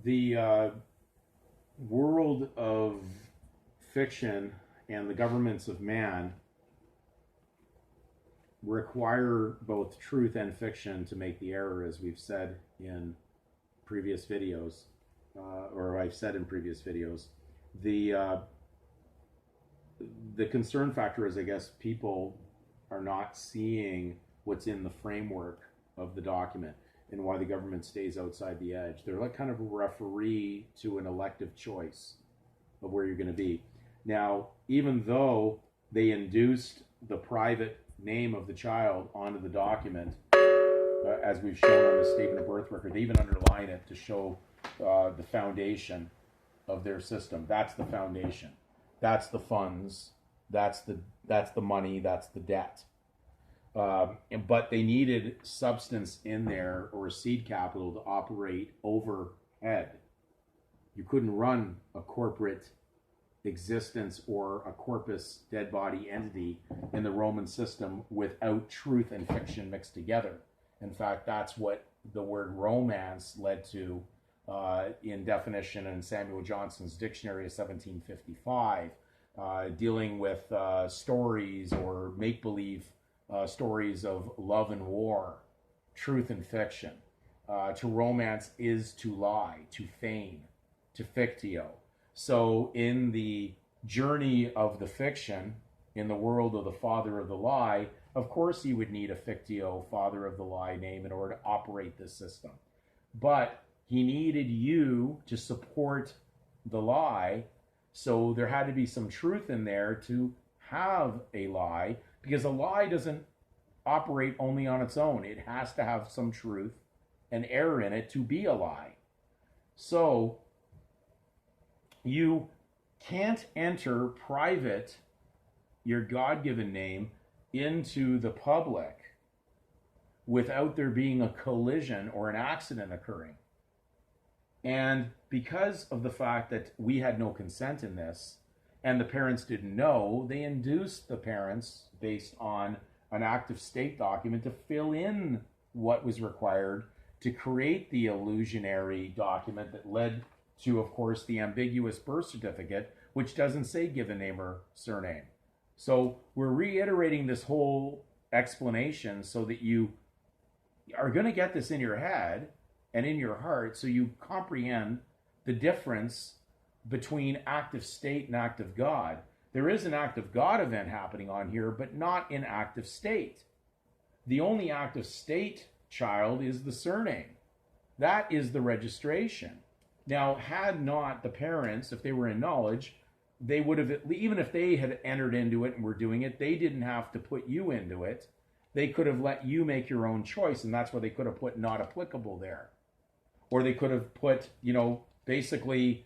The world of fiction and the governments of man require both truth and fiction to make the error, as we've said in previous videos, or I've said in previous videos. The the concern factor is, I guess, people are not seeing what's in the framework of the document and why the government stays outside the edge. They're like kind of a referee to an elective choice of where you're going to be. Now, even though they induced the private name of the child onto the document, as we've shown on the statement of birth record, they even underline it to show the foundation of their system. That's the foundation. That's the funds. That's the money. That's the debt. But they needed substance in there, or seed capital, to operate overhead. You couldn't run a corporate existence or a corpus dead body entity in the Roman system without truth and fiction mixed together. In fact, that's what the word romance led to in definition in Samuel Johnson's dictionary of 1755, dealing with stories or make-believe stories of love and war, truth and fiction. To romance is to lie, to feign, to fictio. So in the journey of the fiction, in the world of the father of the lie, of course he would need a fictio father of the lie name in order to operate this system. But he needed you to support the lie, so there had to be some truth in there to have a lie, because a lie doesn't operate only on its own. It has to have some truth and error in it to be a lie. So you can't enter private, your God-given name, into the public without there being a collision or an accident occurring. And because of the fact that we had no consent in this, and the parents didn't know, they induced the parents, based on an active state document, to fill in what was required to create the illusionary document that led to, of course, the ambiguous birth certificate, which doesn't say given name or surname. So we're reiterating this whole explanation so that you are going to get this in your head and in your heart, so you comprehend the difference between active state and active God. There is an active God event happening on here, but not in active state. The only active state child is the surname. That is the registration. Now, had not the parents, if they were in knowledge, they would have, even if they had entered into it and were doing it, they didn't have to put you into it. They could have let you make your own choice, and that's why they could have put not applicable there. Or they could have put, basically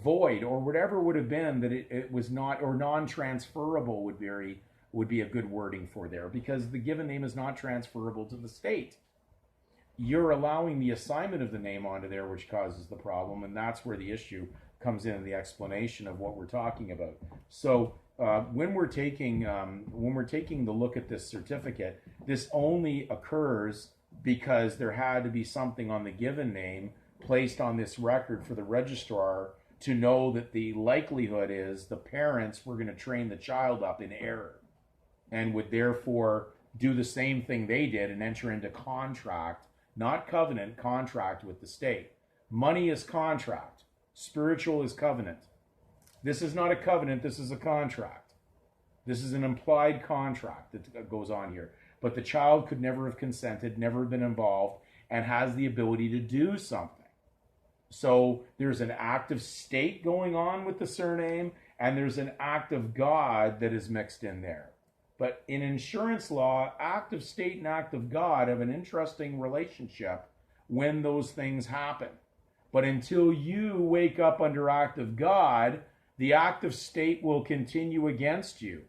void, or whatever would have been that it was not, or non-transferable would be a good wording for there, because the given name is not transferable to the state. You're allowing the assignment of the name onto there, which causes the problem, and that's where the issue comes in the explanation of what we're talking about. So when we're taking the look at this certificate, this only occurs because there had to be something on the given name placed on this record for the registrar to know that the likelihood is the parents were going to train the child up in error, and would therefore do the same thing they did and enter into contract, not covenant, contract with the state. Money is contract. Spiritual is covenant. This is not a covenant, this is a contract. This is an implied contract that goes on here. But the child could never have consented, never been involved, and has the ability to do something. So there's an act of state going on with the surname, and there's an act of God that is mixed in there. But in insurance law, act of state and act of God have an interesting relationship when those things happen. But until you wake up under act of God, the act of state will continue against you.